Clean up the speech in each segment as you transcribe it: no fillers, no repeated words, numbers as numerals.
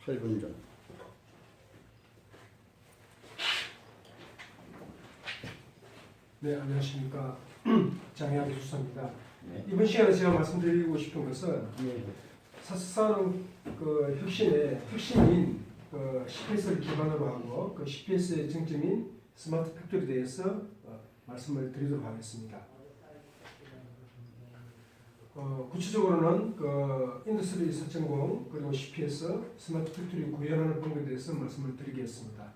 8분 전. 네, 안녕하십니까. 장혜학 교수입니다. 네. 이번 시간에 제가 말씀드리고 싶은 것은 네. 사스사는 그 혁신의 핵심인 그 CPS를 기반으로 하고 그 CPS의 정점인 스마트 팩토리에 대해서 말씀을 드리도록 하겠습니다. 구체적으로는 그 인더스트리 4.0 그리고 CPS 스마트 팩토리 구현하는 방법에 대해서 말씀을 드리겠습니다.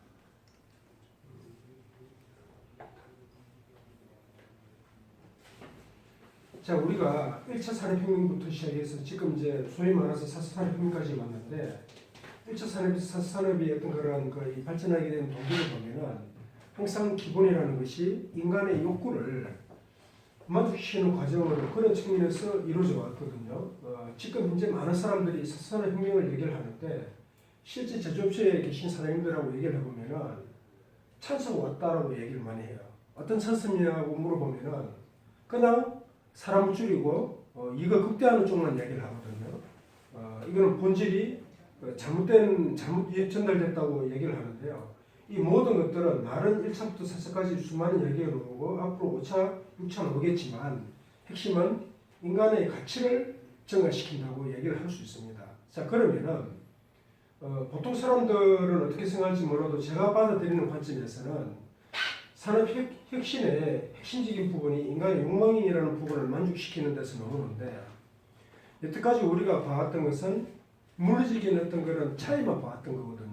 자, 우리가 1차 산업혁명부터 시작해서 지금 이제 소위 말해서 4차 산업혁명까지 왔는데 1차 산업에서 4차 산업이 어떤 그런 그 발전하게 된 동기를 보면은 항상 기본이라는 것이 인간의 욕구를 만족시키는 과정으로 그런 측면에서 이루어져 왔거든요. 지금 현재 많은 사람들이 4차 산업혁명을 얘기를 하는데 실제 제조업체에 계신 사장님들하고 얘기를 해보면은 찬스가 왔다라고 얘기를 많이 해요. 어떤 찬스냐고 물어보면은 그냥 사람을 줄이고 이거 극대화하는 쪽만 얘기를 하거든요. 이거는 본질이 잘못 전달됐다고 얘기를 하는데요. 이 모든 것들은 말은 1차부터 4차까지 수많은 얘기가 나오고 앞으로 5차, 6차는 오겠지만 핵심은 인간의 가치를 증가시킨다고 얘기를 할 수 있습니다. 자, 그러면은 보통 사람들은 어떻게 생각할지 몰라도 제가 받아들이는 관점에서는 산업 혁신의 핵심적인 부분이 인간의 욕망이라는 부분을 만족시키는 데서 나오는데 여태까지 우리가 봐왔던 것은 물리적인 어떤 그런 차이만 봐왔던 거거든요.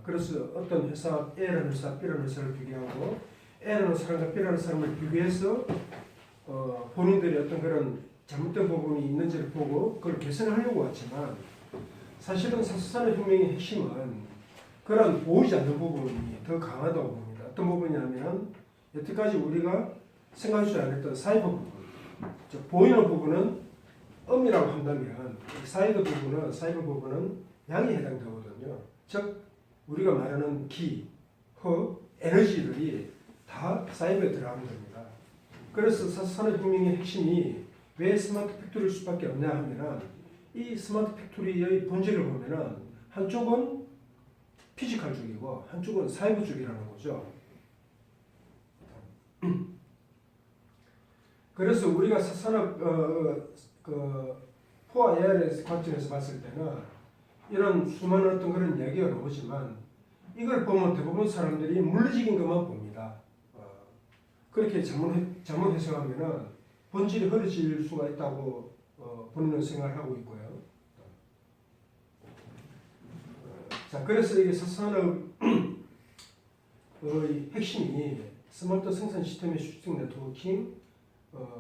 그래서 어떤 회사 A라는 회사, B라는 회사를 비교하고 A라는 사람과 B라는 사람을 비교해서 본인들이 어떤 그런 잘못된 부분이 있는지를 보고 그걸 개선하려고 왔지만 사실은 4차 산업혁명의 핵심은 그런 보이지 않는 부분이 더 강하다고 봅니다. 어떤 부분이냐면 여태까지 우리가 생각하지 않았던 사이버 부분, 보이는 부분은 음이라고 한다면 사이버 부분은 양에 해당되거든요. 즉 우리가 말하는 기, 허, 에너지들이 다 사이버에 들어가는 겁니다. 그래서 4차 산업혁명의 핵심이 왜 스마트 팩토리일 수밖에 없냐 하면은 이 스마트 팩토리의 본질을 보면은 한쪽은 피지컬 쪽이고 한쪽은 사이버 쪽이라는 거죠. 그래서 우리가 산업 포화 AR의 관점에서 봤을 때는 이런 수많은 어떤 그런 얘기가 나오지만 이걸 보면 대부분 사람들이 물리적인 것만 봅니다. 그렇게 잘못 해석하면은 본질이 흐려질 수가 있다고 본인은 생각을 하고 있고요. 자, 그래서 이게 산업의 핵심이 스마트 생산 시스템의 수직 네트워킹,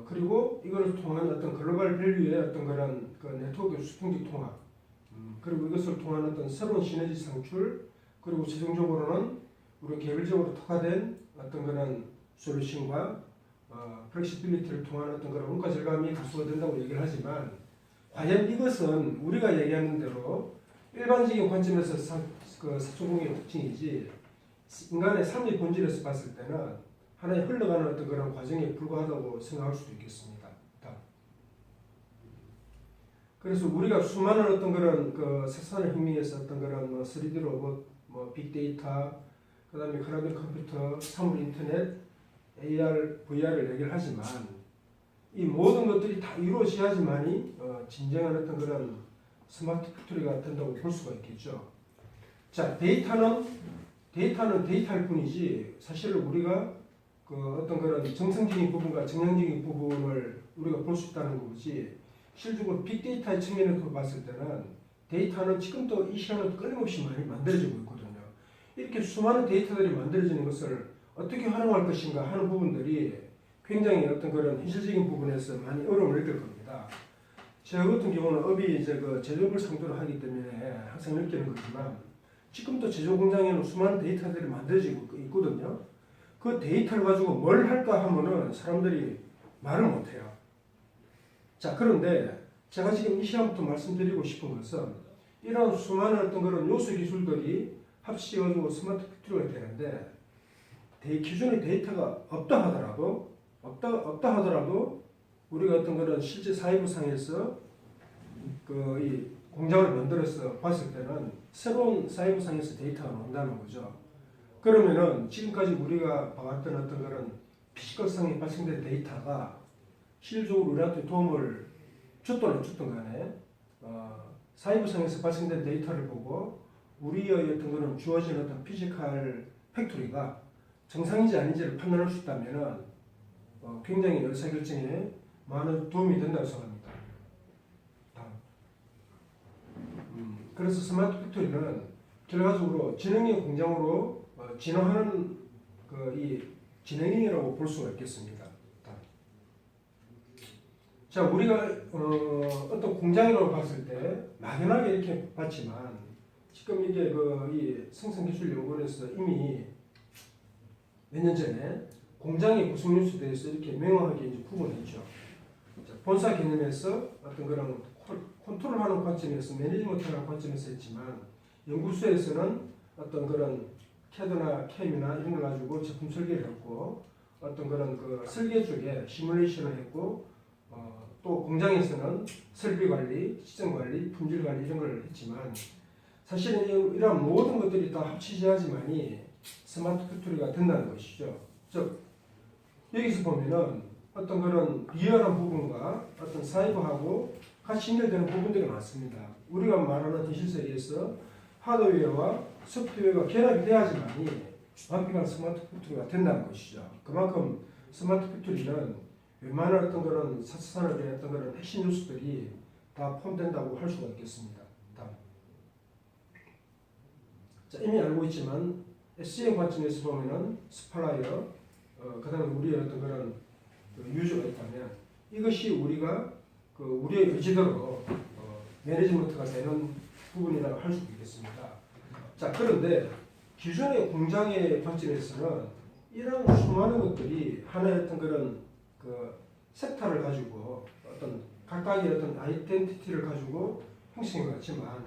그리고 이걸 통한 어떤 글로벌 밸류의 어떤 그런 그 네트워크 수평적 통합, 그리고 이것을 통한 어떤 새로운 시너지 상출, 그리고 최종적으로는 우리 개별적으로 특화된 어떤 그런 솔루션과 플렉시빌리티를 통한 어떤 그런 원가 절감이 가수가 된다고 얘기를 하지만 과연 이것은 우리가 얘기하는 대로 일반적인 관점에서 사초공의 특징이지 인간의 삶의 본질에서 봤을 때는 하나의 흘러가는 어떤 그런 과정에 불과하다고 생각할 수도 있겠습니다. 그래서 우리가 수많은 어떤 그런 그 생산의 혁명에서 어떤 그런 3D 로봇, 빅데이터, 그다음에 클라우드 컴퓨터, 사물 인터넷, AR, VR을 얘기를 하지만 이 모든 것들이 다 이루어져야지만이 진정한 어떤 그런 스마트 팩토리가 된다고 볼 수가 있겠죠. 자, 데이터는 데이터일 뿐이지 사실 우리가 그 어떤 그런 정성적인 부분과 정량적인 부분을 우리가 볼 수 있다는 거지 실질적으로 빅데이터의 측면에서 봤을 때는 데이터는 지금도 이 시간에도 끊임없이 많이 만들어지고 있거든요. 이렇게 수많은 데이터들이 만들어지는 것을 어떻게 활용할 것인가 하는 부분들이 굉장히 어떤 그런 현실적인 부분에서 많이 어려움을 느낄 겁니다. 저 같은 경우는 업이 이제 그 제조업을 상대로 하기 때문에 항상 느끼는 거지만 지금도 제조 공장에는 수많은 데이터들이 만들어지고 있거든요. 그 데이터를 가지고 뭘 할까 하면은 사람들이 말을 못해요. 자, 그런데 제가 지금 이 시간부터 말씀드리고 싶은 것은 이런 수많은 어떤 그런 요소 기술들이 합치어가지고 스마트 팩토리가 되는데 기존의 데이터가 없다 하더라도 우리가 어떤 그런 실제 사회부상에서 이 공장을 만들어서 봤을 때는 새로운 사이버상에서 데이터가 나온다는 거죠. 그러면은 지금까지 우리가 봐왔던 어떤 그런 피지컬상에 발생된 데이터가 실질적으로 우리한테 도움을 줬든 안 줬든 간에 사이버상에서 발생된 데이터를 보고 우리의 어떤 그런 주어진 어떤 피지컬 팩토리가 정상인지 아닌지를 판단할 수 있다면은 굉장히 의사결정에 많은 도움이 된다고 생각합니다. 그래서 스마트 팩토리는 결과적으로 지능의 공장으로 진화하는 이 진행형이라고 볼 수가 있겠습니다. 자, 우리가 어떤 공장이라고 봤을 때 막연하게 이렇게 봤지만 지금 이게 이 생산기술연구원에서 이미 몇 년 전에 공장의 구성 요소에 대해서 이렇게 명확하게 이제 구분했죠. 자, 본사 개념에서 어떤 그런 컨트롤하는 관점에서 매니지먼트라는 관점에서 했지만 연구소에서는 어떤 그런 CAD나 CAM이나 이런 걸 가지고 제품 설계를 했고 어떤 그런 그 설계 쪽에 시뮬레이션을 했고 또 공장에서는 설비 관리, 시정 관리, 품질 관리 이런 걸 했지만 사실은 이러한 모든 것들이 다 합치져야지만이 스마트 팩토리가 된다는 것이죠. 즉 여기서 보면은 어떤 그런 리얼한 부분과 어떤 사이버하고 같이 연결되는 부분들이 많습니다. 우리가 말하는 디지털 세계에서 하드웨어와 소프트웨어가 결합이 돼야지만이 완벽한 스마트 팩토리가 된다는 것이죠. 그만큼 스마트 팩토리는 웬만한 어떤 그런 산업의 어떤 그런 핵심 요소들이 다 포함된다고 할 수가 있겠습니다. 다음. 자, 이미 알고 있지만 SCM 관점에서 보면은 스플라이어, 그다음에 우리의 어떤 그런 유저가 있다면 이것이 우리가 우리의 의지대로 매니지먼트가 되는 부분이라고 할 수 있겠습니다. 자, 그런데 기존의 공장의 관점에서는 이런 수많은 것들이 하나의 어떤 그런 섹터를 가지고 어떤 각각의 어떤 아이덴티티를 가지고 형성해 왔지만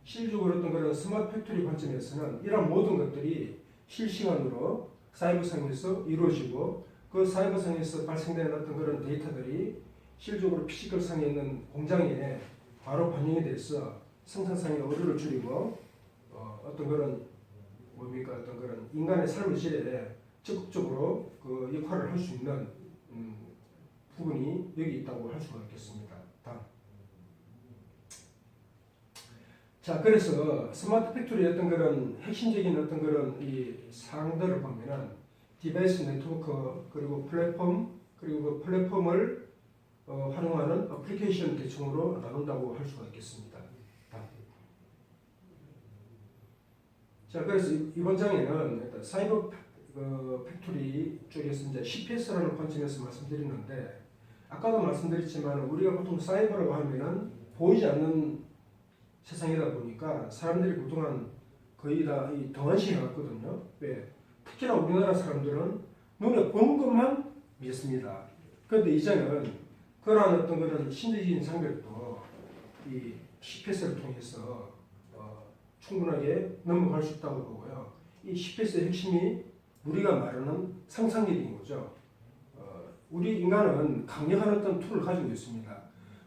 실질적으로 어떤 그런 스마트 팩토리 관점에서는 이런 모든 것들이 실시간으로 사이버상에서 이루어지고 그 사이버상에서 발생되는 어떤 그런 데이터들이 실질적으로 피지컬 상에 있는 공장에 바로 반영이 돼서 생산상의 오류를 줄이고 어떤 그런 어떤 그런 인간의 삶의 질에 적극적으로 그 역할을 할 수 있는 부분이 여기 있다고 할 수가 있겠습니다. 다음. 자, 그래서 스마트 팩토리의 어떤 그런 핵심적인 어떤 그런 이 사항들을 보면은 디바이스 네트워크 그리고 플랫폼 그리고 그 플랫폼을 활용하는 어플리케이션 계층으로 나눈다고 할 수가 있겠습니다. 다음. 자, 그래서 이번 장에는 사이버 팩토리 쪽에서 이제 CPS라는 관점에서 말씀드리는데 아까도 말씀드렸지만 우리가 보통 사이버라고 하면은 보이지 않는 세상이다 보니까 사람들이 그동안 거의 다 이 등한시해 왔거든요. 왜? 특히나 우리나라 사람들은 눈에 보는 것만 믿습니다. 그런데 이제는 그러한 어떤 그런 심리적인 장벽도 이 CPS를 통해서 충분하게 넘어갈 수 있다고 보고요. 이 CPS의 핵심이 우리가 말하는 상상력인 거죠. 우리 인간은 강력한 어떤 툴을 가지고 있습니다.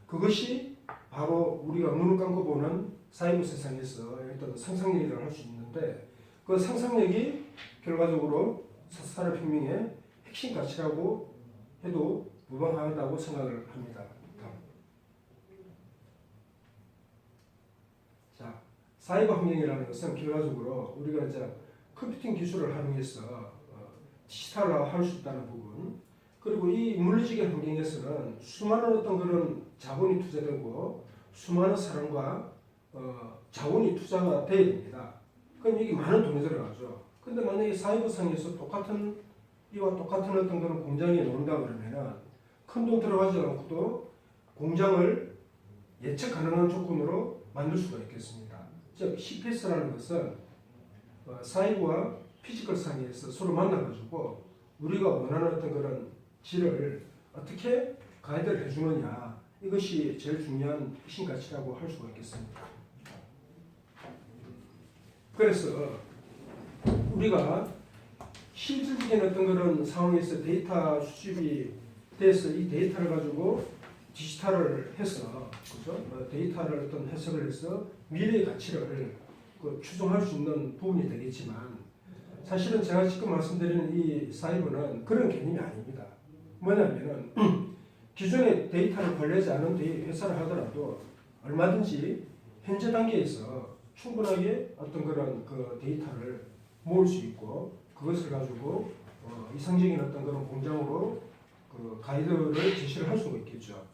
그것이 바로 우리가 눈을 감고 보는 사이버 세상에서 어떤 상상력이라고 할 수 있는데 그 상상력이 결과적으로 산업혁명의 핵심 가치라고 해도 무방하다고 생각을 합니다. 자, 사이버 혁명이라는 것은 결과적으로 우리가 이제 컴퓨팅 기술을 활용해서 디지털화할 수 있다는 부분 그리고 이 물리적인 환경에서는 수많은 어떤 그런 자본이 투자되고 수많은 사람과 자원이 투자가 돼야 됩니다. 그럼 이게 많은 돈이 들어가죠. 근데 만약에 사이버상에서 이와 똑같은 어떤 그런 공장이 나온다 그러면은 큰 돈 들어가지 않고도 공장을 예측 가능한 조건으로 만들 수가 있겠습니다. 즉 CPS라는 것은 사이버와 피지컬 상에서 서로 만나가지고 우리가 원하는 어떤 그런 질을 어떻게 가이드를 해주느냐 이것이 제일 중요한 핵심 가치라고 할 수가 있겠습니다. 그래서 우리가 실질적인 어떤 그런 상황에서 데이터 수집이 돼서 이 데이터를 가지고 디지털을 해서 그죠? 그죠? 데이터를 어떤 해석을 해서 미래의 가치를 추정할 수 있는 부분이 되겠지만 사실은 제가 지금 말씀드리는 이 사이버는 그런 개념이 아닙니다. 뭐냐면은 기존의 데이터를 관리하지 않은 회사를 하더라도 얼마든지 현재 단계에서 충분하게 어떤 그런 그 데이터를 모을 수 있고 그것을 가지고 이상적인 어떤 그런 공장으로 그 가이드를 제시를 할 수가 있겠죠.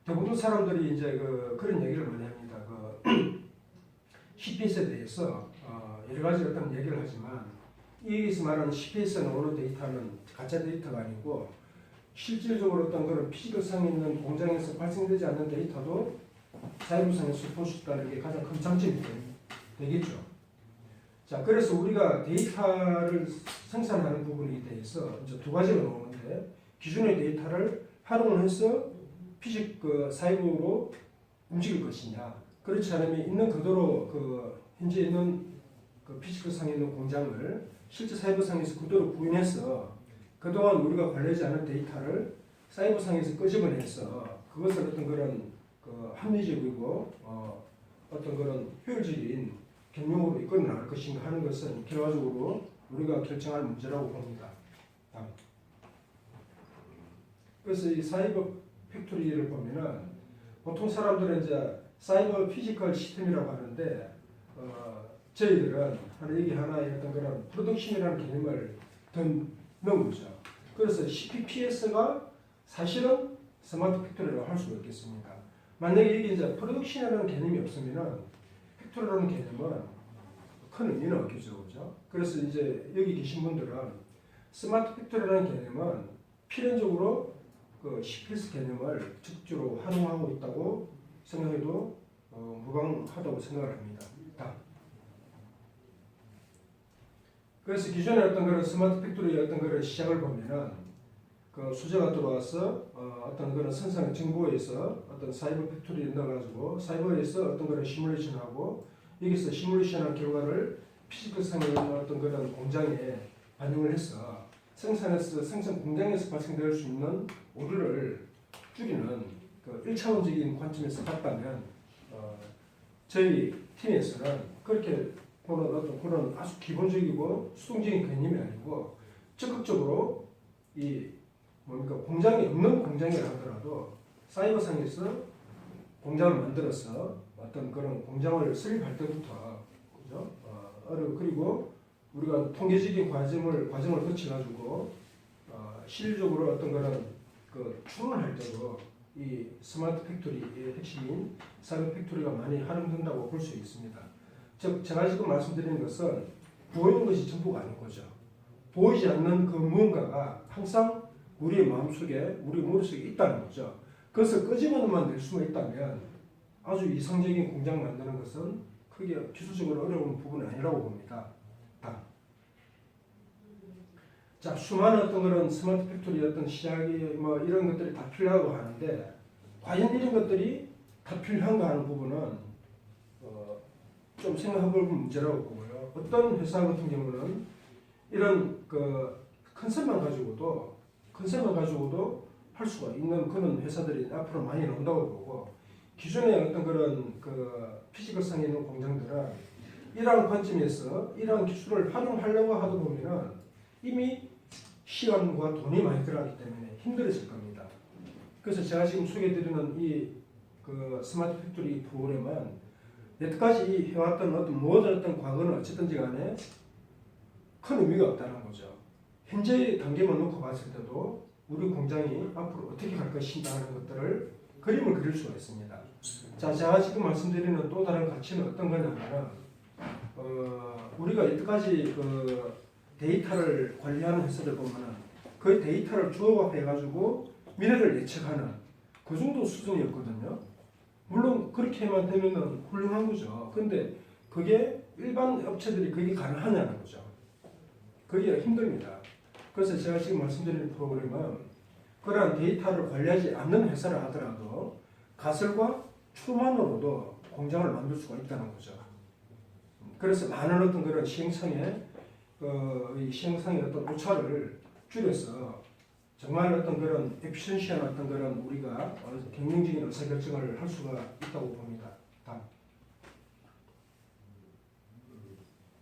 대부분 사람들이 이제 그런 얘기를 많이 합니다. CPS에 대해서 여러 가지 어떤 얘기를 하지만 여기서 말하는 CPS에 나오는 데이터는 가짜 데이터가 아니고 실질적으로 어떤 그런 피지컬상에 있는 공장에서 발생되지 않는 데이터도 사이버상에서 볼 수 있다는 게 가장 큰 장점이 되겠죠. 자, 그래서 우리가 데이터를 생산하는 부분에 대해서 이제 두 가지가 나오는데 기존의 데이터를 활용을 해서 사이버로 움직일 것이냐, 그렇지 않으면 있는 그대로 현재 있는 피지컬상에 있는 공장을 실제 사이버상에서 그대로 구현해서 그동안 우리가 관리하지 않은 데이터를 사이버상에서 끄집어내서 그것을 어떤 그런 합리적이고 어떤 그런 효율적인 경영으로 이끌어 나갈 것인가 하는 것은 결과적으로 우리가 결정할 문제라고 봅니다. 그래서 이 사이버 팩토리를 보면은 보통 사람들은 이제 사이버 피지컬 시스템이라고 하는데 저희들은 여기 하나의 어떤 그런 프로덕션이라는 개념을 넣은 거죠. 그래서 CPPS가 사실은 스마트 팩토리라고 할 수가 있겠습니까? 만약에 여기 이제 프로덕션이라는 개념이 없으면은 팩토리라는 개념은 큰 의미는 없겠죠, 그죠? 그래서 이제 여기 계신 분들은 스마트 팩토리라는 개념은 필연적으로 CPS 개념을 적극적으로 활용하고 있다고 생각해도 무방하다고 생각을 합니다. 그래서 기존에 어떤 그런 스마트 팩토리의 어떤 그런 시작을 보면은 수제가 들어와서 어떤 그런 생산 정보에서 어떤 사이버 팩토리에 넣어가지고 사이버에서 어떤 그런 시뮬레이션하고 여기서 시뮬레이션한 결과를 피지컬상의 어떤 그런 공장에 반영을 해서 생산 공장에서 발생될 수 있는 오류를 줄이는 1차원적인 관점에서 봤다면 저희 팀에서는 그렇게 보는 어떤 그런 아주 기본적이고 수동적인 개념이 아니고 적극적으로 공장이 없는 공장이라 하더라도 사이버상에서 공장을 만들어서 어떤 그런 공장을 설립할 때부터 그죠? 그리고 우리가 통계적인 과정을 거쳐가지고 실질적으로 어떤 그런 추론할 때도 이 스마트 팩토리의 핵심인 사이버 팩토리가 많이 활용된다고 볼 수 있습니다. 즉 제가 지금 말씀드리는 것은 보이는 것이 전부가 아닌 거죠. 보이지 않는 그 무언가가 항상 우리의 마음속에 우리 머릿속에 있다는 거죠. 그것을 끄집어내만 낼 수만 있다면 아주 이상적인 공장 만드는 것은 크게 기술적으로 어려운 부분은 아니라고 봅니다. 자, 수많은 어떤 그런 스마트 팩토리 어떤 시작이 이런 것들이 다 필요하고 하는데 과연 이런 것들이 다 필요한가 하는 부분은 좀 생각해볼 문제라고 보고요. 어떤 회사 같은 경우는 이런 컨셉만 가지고도 할 수가 있는 그런 회사들이 앞으로 많이 나온다고 보고 기존의 어떤 그런 피지컬상에 있는 공장들은 이러한 관점에서 이러한 기술을 활용하려고 하다 보면은 이미 시간과 돈이 많이 들어가기 때문에 힘들어질 겁니다. 그래서 제가 지금 소개해드리는 이 스마트 팩토리 프로그램은 여태까지 해왔던 모든 과거는 어쨌든지 간에 큰 의미가 없다는 거죠. 현재의 단계만 놓고 봤을 때도 우리 공장이 앞으로 어떻게 갈 것인가 하는 것들을 그림을 그릴 수가 있습니다. 자, 제가 지금 말씀드리는 또 다른 가치는 어떤 거냐면 우리가 여태까지 데이터를 관리하는 회사들 보면은 그 데이터를 주업해가지고 미래를 예측하는 그 정도 수준이었거든요. 물론 그렇게만 되면은 훌륭한 거죠. 근데 그게 일반 업체들이 그게 가능하냐는 거죠. 그게 힘듭니다. 그래서 제가 지금 말씀드리는 프로그램은 그러한 데이터를 관리하지 않는 회사를 하더라도 가설과 추론만으로도 공장을 만들 수가 있다는 거죠. 그래서 많은 어떤 그런 시행상의 어떤 오차를 줄여서 정말 어떤 그런 에피션시한 어떤 그런 우리가 경영적인 의사결정을 할 수가 있다고 봅니다. 다음.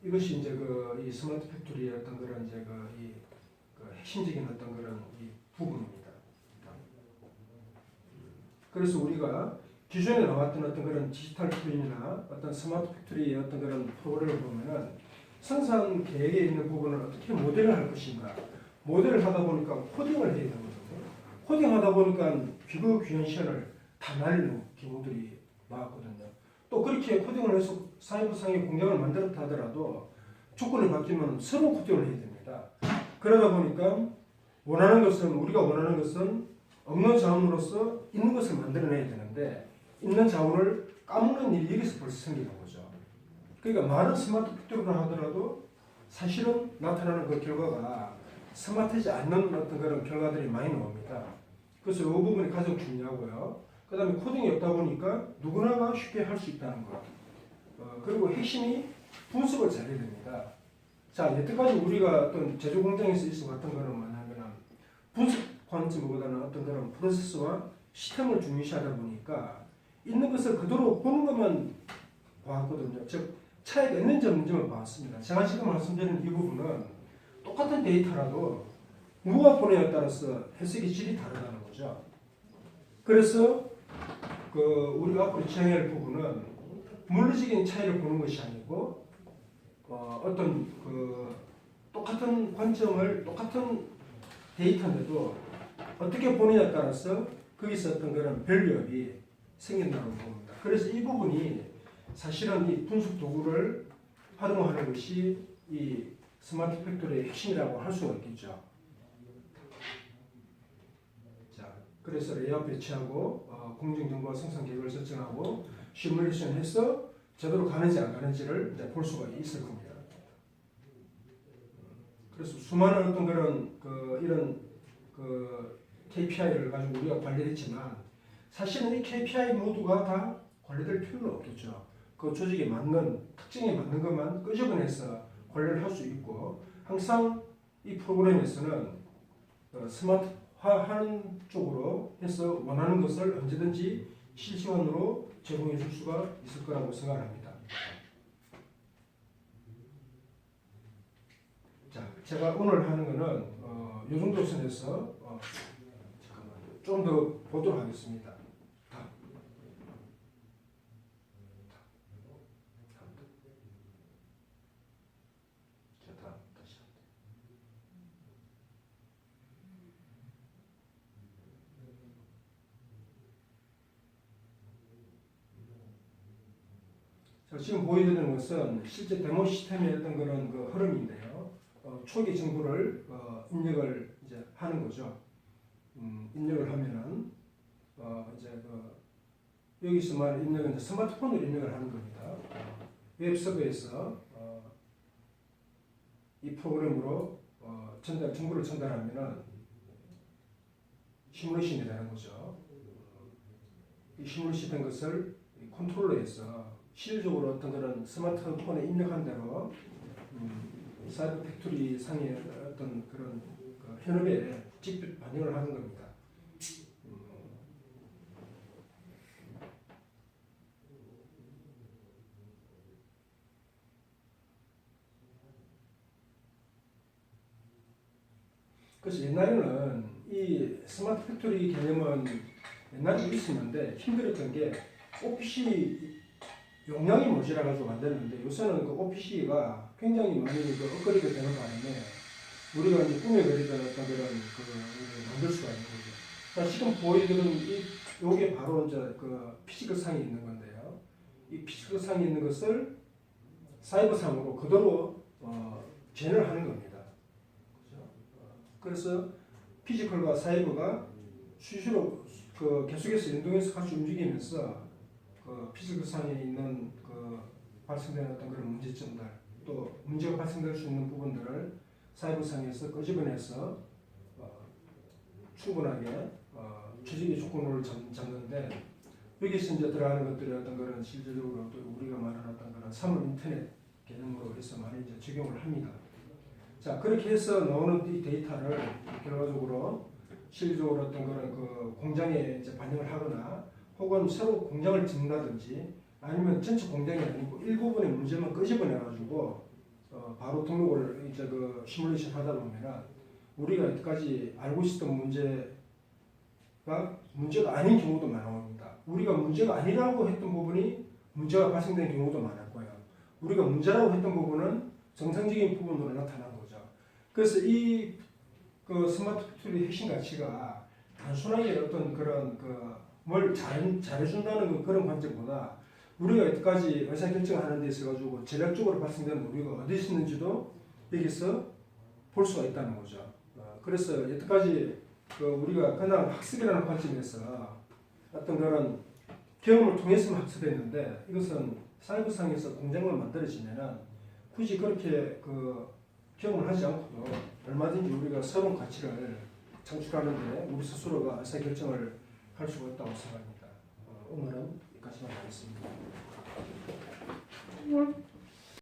이것이 이제 이 스마트 팩토리의 어떤 그런 이제 그 핵심적인 어떤 그런 이 부분입니다. 다음. 그래서 우리가 기존에 나왔던 어떤 그런 디지털 트윈이나 어떤 스마트 팩토리의 어떤 그런 프로그램을 보면은 생산 계획에 있는 부분을 어떻게 모델을 할 것인가. 모델을 하다 보니까 코딩을 해야 되거든요. 코딩하다 보니까 귀한 시간을 다 날리는 경우들이 나왔거든요. 또 그렇게 코딩을 해서 사이버상의 공장을 만들었다 하더라도 조건이 바뀌면 새로운 코딩을 해야 됩니다. 그러다 보니까 우리가 원하는 것은 없는 자원으로서 있는 것을 만들어내야 되는데 있는 자원을 까먹는 일이 여기서 벌써 생기는 거죠. 그러니까 많은 스마트 팩토리를 하더라도 사실은 나타나는 그 결과가 스마트하지 않는 어떤 그런 결과들이 많이 나옵니다. 그래서 이 부분이 가장 중요하고요. 그 다음에 코딩이 없다 보니까 누구나가 쉽게 할 수 있다는 것. 그리고 핵심이 분석을 잘해야 됩니다. 자, 여태까지 우리가 어떤 제조 공장에서 있어왔던 거는 뭐냐면 분석 관점보다는 어떤 그런 프로세스와 시스템을 중요시하다 보니까 있는 것을 그대로 보는 것만 봐왔거든요. 즉 차이가 있는지 없는지만 봐왔습니다. 제가 지금 말씀드리는 이 부분은 똑같은 데이터라도 누가 보느냐에 따라서 해석의 질이 다르다는 거죠. 그래서 우리가 앞으로 지향할 부분은 물리적인 차이를 보는 것이 아니고 어떤 똑같은 관점을 똑같은 데이터인데도 어떻게 보느냐에 따라서 거기서 어떤 그런 밸류업이 생긴다고 봅니다. 그래서 이 부분이 사실은 이 분석 도구를 활용하는 것이 이 스마트 팩토리의 핵심이라고 할 수가 있겠죠. 자, 그래서 레이아웃 배치하고 공정정보와 생산 계획을 설정하고 시뮬레이션해서 제대로 가는지 안 가는지를 이제 볼 수가 있을 겁니다. 그래서 수많은 어떤 그런 이런 KPI를 가지고 우리가 관리했지만 사실은 이 KPI 모두가 다 관리될 필요는 없겠죠. 그 조직에 맞는 특징에 맞는 것만 끄집어내서 관리를 할 수 있고 항상 이 프로그램에서는 스마트화하는 쪽으로 해서 원하는 것을 언제든지 실시간으로 제공해 줄 수가 있을 거라고 생각합니다. 자, 제가 오늘 하는 거는 이 정도 선에서 좀 더 보도록 하겠습니다. 자, 지금 보여드리는 것은 실제 데모 시스템의 어떤 그런 흐름인데요. 초기 정보를 입력을 이제 하는 거죠. 입력을 하면은 이제 여기서 말하는 입력은 이제 스마트폰으로 입력을 하는 겁니다. 웹 서버에서 이 프로그램으로 정보를 전달하면은 시뮬레이션이 되는 거죠. 이 시뮬레이션 된 것을 컨트롤러에서 실질적으로 어떤 그런 스마트폰에 입력한 대로 사이버 팩토리 상의 어떤 그런 현업에 직접 반영을 하는 겁니다. 그래서 옛날에는 이 스마트 팩토리 개념은 옛날에도 있었는데 힘들었던 게 OPC 용량이 모자라가지고 만들었는데 요새는 그 OPC가 굉장히 많이 업그레이드 되는 바람에 우리가 이제 꿈에 그리던 어떤 그런 만들 수가 있는 거죠. 자, 지금 보여드리는 요게 바로 이제 피지컬 상이 있는 건데요. 이 피지컬 상이 있는 것을 사이버 상으로 그대로 젠을 하는 겁니다. 그렇죠? 그래서 피지컬과 사이버가 수시로 계속해서 연동해서 같이 움직이면서 피지컬 상에 있는 발생되는 어떤 그런 문제점들 또 문제가 발생될 수 있는 부분들을 사이버 상에서 끄집어내서 충분하게 최적의 조건을 잡는데 여기서 이제 들어가는 것들이 어떤 그런 실질적으로 또 우리가 말하는 어떤 그런 사물 인터넷 개념으로 해서 많이 이제 적용을 합니다. 자, 그렇게 해서 나오는 이 데이터를 결과적으로 실질적으로 어떤 그런 그 공장에 이제 반영을 하거나 혹은 새로 공장을 짓는다든지 아니면 전체 공장이 아니고 일부분의 문제만 끄집어내가지고 바로 등록을 이제 그 시뮬레이션 하다 보면은 우리가 여태까지 알고 있었던 문제가 아닌 경우도 많습니다. 우리가 문제가 아니라고 했던 부분이 문제가 발생된 경우도 많았고요. 우리가 문제라고 했던 부분은 정상적인 부분으로 나타난 거죠. 그래서 이 그 스마트 팩토리의 핵심 가치가 단순하게 어떤 그런 뭘 잘해준다는 그런 관점보다 우리가 여태까지 의사결정하는 데 있어가지고 전략적으로 발생된 오류가 어디 있었는지도 여기서 볼 수가 있다는 거죠. 그래서 여태까지 우리가 그냥 학습이라는 관점에서 어떤 그런 경험을 통해서만 학습했는데 이것은 사이버상에서 공장만 만들어지면은 굳이 그렇게 경험을 하지 않고도 얼마든지 우리가 새로운 가치를 창출하는데 우리 스스로가 의사결정을 할 수가 있다고 생각합니다. 오늘은 여기까지만 하겠습니다.